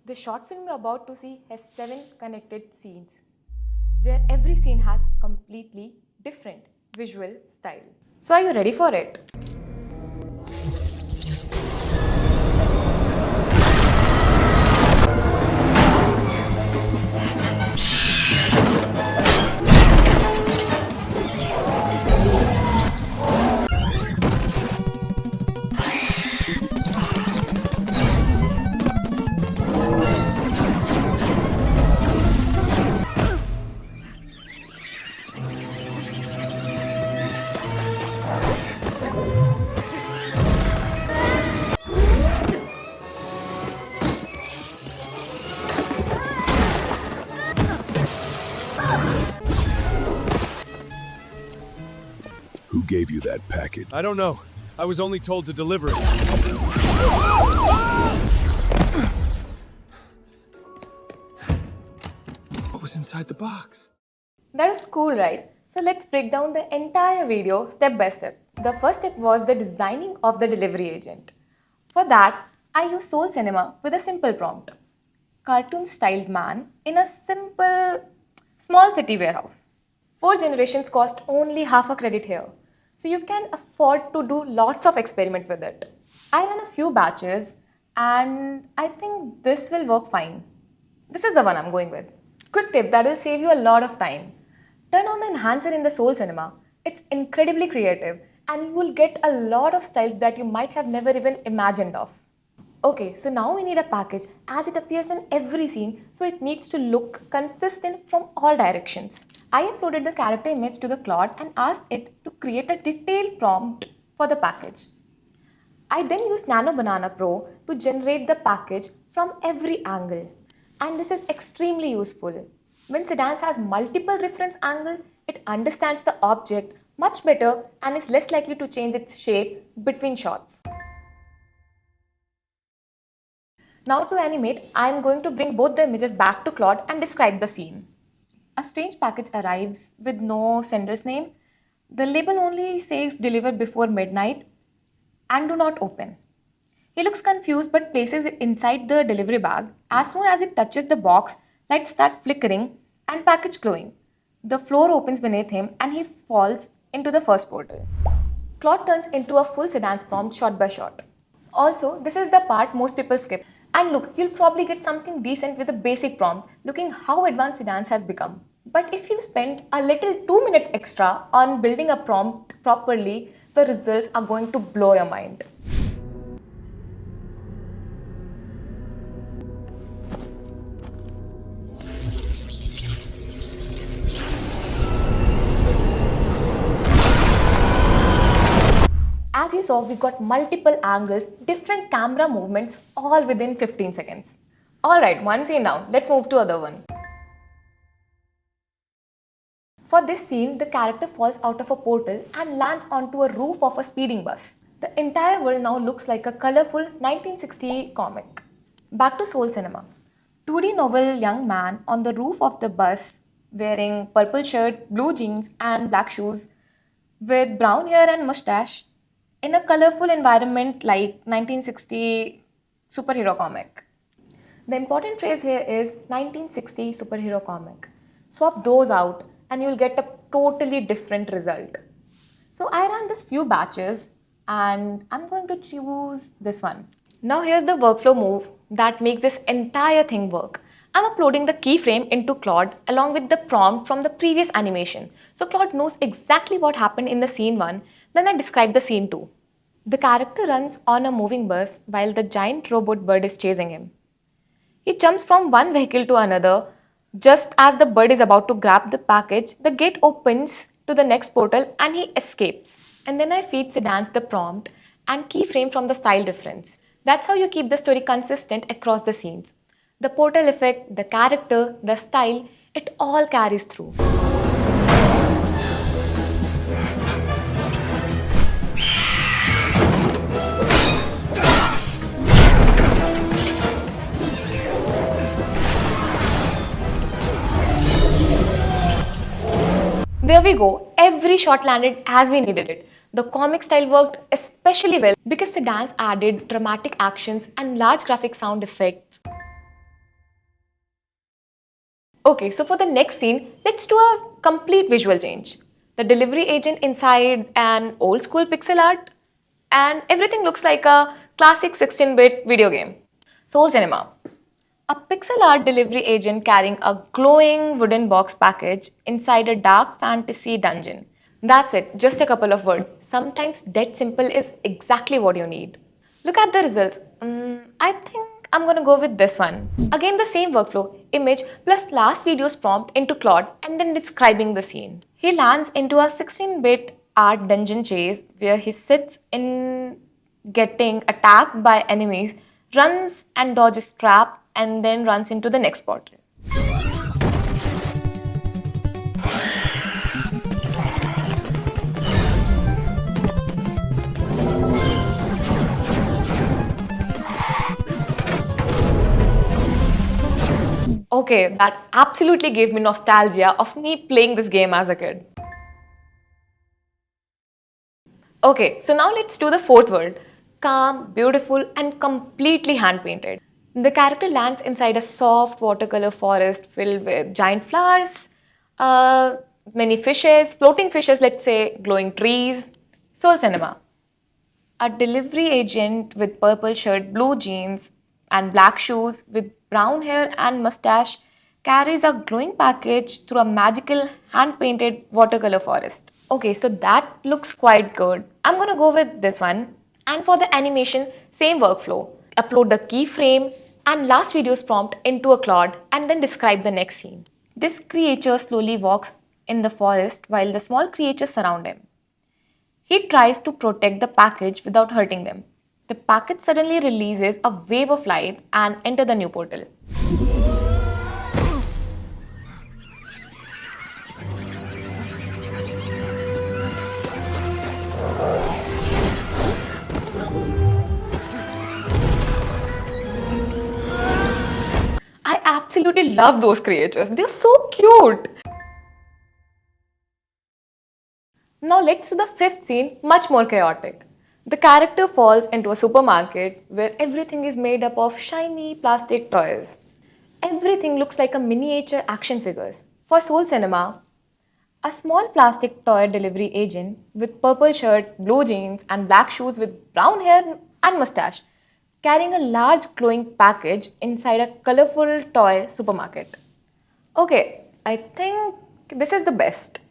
The short film you're about to see has 7 connected scenes, where every scene has completely different visual style. So are you ready for it? Who gave you that package? I don't know. I was only told to deliver it. What was inside the box? That is cool, right? So let's break down the entire video step by step. The first step was the designing of the delivery agent. For that, I used Soul Cinema with a simple prompt. Cartoon-styled man in a simple, small city warehouse. 4 generations cost only half a credit here. So you can afford to do lots of experiment with it. I ran a few batches and I think this will work fine. This is the one I'm going with. Quick tip that will save you a lot of time. Turn on the enhancer in the Soul Cinema. It's incredibly creative and you will get a lot of styles that you might have never even imagined of. Okay, so now we need a package as it appears in every scene, so it needs to look consistent from all directions. I uploaded the character image to the Claude and asked it to create a detailed prompt for the package. I then used Nano Banana Pro to generate the package from every angle. And this is extremely useful. When Seedance has multiple reference angles, it understands the object much better and is less likely to change its shape between shots. Now to animate, I am going to bring both the images back to Claude and describe the scene. A strange package arrives with no sender's name. The label only says deliver before midnight and do not open. He looks confused but places it inside the delivery bag. As soon as it touches the box, lights start flickering and package glowing. The floor opens beneath him and he falls into the first portal. Claude turns into a full Seedance prompt shot by shot. Also, this is the part most people skip. And look, you'll probably get something decent with a basic prompt, looking how advanced Seedance has become. But if you spend a little 2 minutes extra on building a prompt properly, the results are going to blow your mind. As you saw, we got multiple angles, different camera movements, all within 15 seconds. Alright, one scene down, let's move to other one. For this scene, the character falls out of a portal and lands onto a roof of a speeding bus. The entire world now looks like a colorful 1960 comic. Back to Soul Cinema. 2D novel young man on the roof of the bus wearing purple shirt, blue jeans and black shoes with brown hair and mustache in a colorful environment like 1960 superhero comic. The important phrase here is 1960 superhero comic. Swap those out and you'll get a totally different result. So I ran this few batches and I'm going to choose this one. Now here's the workflow move that makes this entire thing work. I'm uploading the keyframe into Claude along with the prompt from the previous animation. So Claude knows exactly what happened in the scene 1, then I describe the scene 2. The character runs on a moving bus while the giant robot bird is chasing him. He jumps from one vehicle to another. Just as the bird is about to grab the package, the gate opens to the next portal and he escapes. And then I feed Seedance the prompt and keyframe from the style difference. That's how you keep the story consistent across the scenes. The portal effect, the character, the style, it all carries through. There we go, every shot landed as we needed it. The comic style worked especially well because Seedance added dramatic actions and large graphic sound effects. Okay, so for the next scene, let's do a complete visual change. The delivery agent inside an old school pixel art, and everything looks like a classic 16-bit video game. Soul Cinema. A pixel art delivery agent carrying a glowing wooden box package inside a dark fantasy dungeon. That's it, just a couple of words. Sometimes that simple is exactly what you need. Look at the results. I think I'm gonna go with this one. Again, the same workflow, image plus last video's prompt into Claude and then describing the scene. He lands into a 16-bit art dungeon chase where he sits in getting attacked by enemies, runs and dodges trap and then runs into the next portal. Okay, that absolutely gave me nostalgia of me playing this game as a kid. Okay, so now let's do the fourth world. Calm, beautiful, and completely hand painted. The character lands inside a soft watercolor forest filled with giant flowers, many fishes, floating fishes, let's say, glowing trees. Soul Cinema. A delivery agent with purple shirt, blue jeans, and black shoes with brown hair and mustache carries a glowing package through a magical hand painted watercolor forest. Okay, so that looks quite good. I'm gonna go with this one. And for the animation, same workflow. Upload the keyframe and last video's prompt into a Claude and then describe the next scene. This creature slowly walks in the forest while the small creatures surround him. He tries to protect the package without hurting them. The package suddenly releases a wave of light and enter the new portal. I absolutely love those creatures. They're so cute. Now let's do the fifth scene, much more chaotic. The character falls into a supermarket where everything is made up of shiny plastic toys. Everything looks like a miniature action figures. For Soul Cinema, a small plastic toy delivery agent with purple shirt, blue jeans and black shoes with brown hair and mustache carrying a large glowing package inside a colorful toy supermarket. Okay, I think this is the best.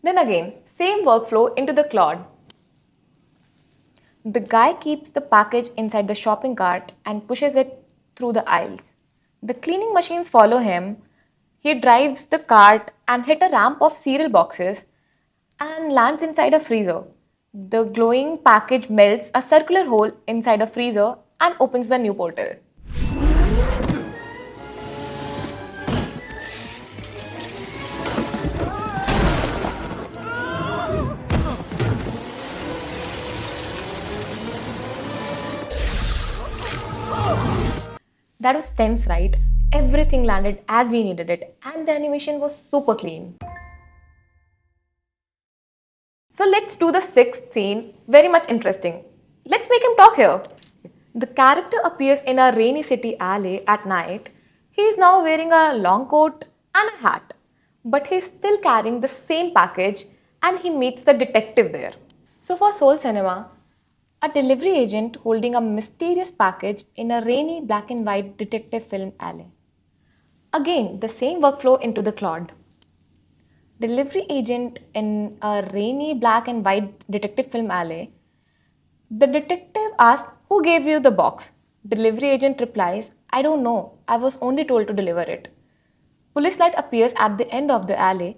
Then again, same workflow into the Claude. The guy keeps the package inside the shopping cart and pushes it through the aisles. The cleaning machines follow him. He drives the cart and hits a ramp of cereal boxes and lands inside a freezer. The glowing package melts a circular hole inside a freezer and opens the new portal. That was tense, right? Everything landed as we needed it, and the animation was super clean. So let's do the sixth scene, very much interesting. Let's make him talk here. The character appears in a rainy city alley at night. He is now wearing a long coat and a hat, but he's still carrying the same package and he meets the detective there. So for Soul Cinema, a delivery agent holding a mysterious package in a rainy black and white detective film alley. Again, the same workflow into the Claude. Delivery agent in a rainy black and white detective film alley. The detective asks, "Who gave you the box?" Delivery agent replies, "I don't know. I was only told to deliver it." Police light appears at the end of the alley.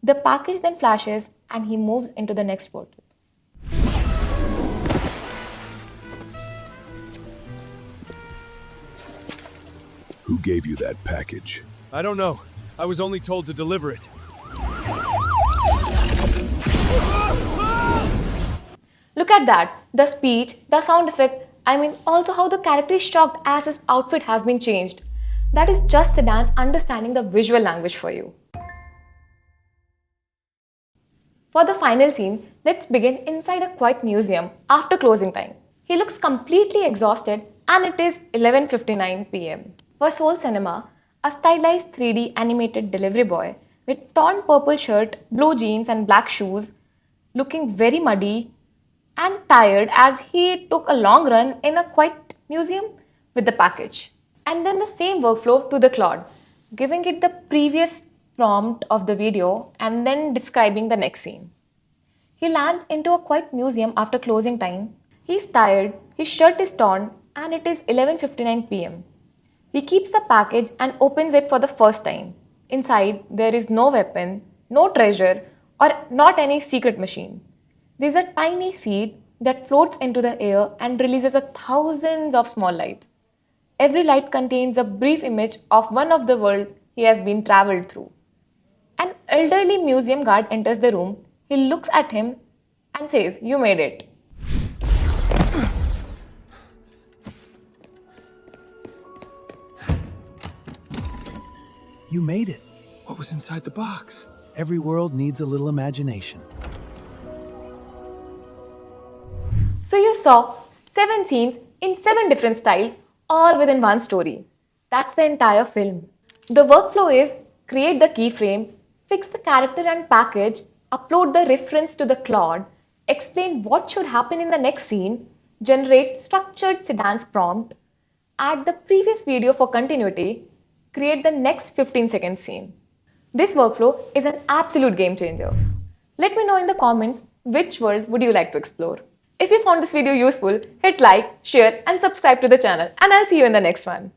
The package then flashes and he moves into the next portal. Who gave you that package? I don't know. I was only told to deliver it. Look at that. The speech, the sound effect, also how the character is shocked as his outfit has been changed. That is just Seedance understanding the visual language for you. For the final scene, let's begin inside a quiet museum after closing time. He looks completely exhausted and it is 11:59 p.m. For Soul Cinema, a stylized 3D animated delivery boy with torn purple shirt, blue jeans and black shoes, looking very muddy and tired as he took a long run in a quiet museum with the package. And then the same workflow to the Claude, giving it the previous prompt of the video and then describing the next scene. He lands into a quiet museum after closing time. He's tired, his shirt is torn, and it is 11:59 pm. He keeps the package and opens it for the first time. Inside, there is no weapon, no treasure, or not any secret machine. There's a tiny seed that floats into the air and releases thousands of small lights. Every light contains a brief image of one of the world he has been traveled through. An elderly museum guard enters the room. He looks at him and says, "You made it." You made it. What was inside the box? Every world needs a little imagination. So you saw 7 scenes in 7 different styles, all within one story. That's the entire film. The workflow is create the keyframe, fix the character and package, upload the reference to the Claude, explain what should happen in the next scene, generate structured Seedance prompt, add the previous video for continuity, create the next 15-second scene. This workflow is an absolute game changer. Let me know in the comments which world would you like to explore. If you found this video useful, hit like, share and subscribe to the channel, and I'll see you in the next one.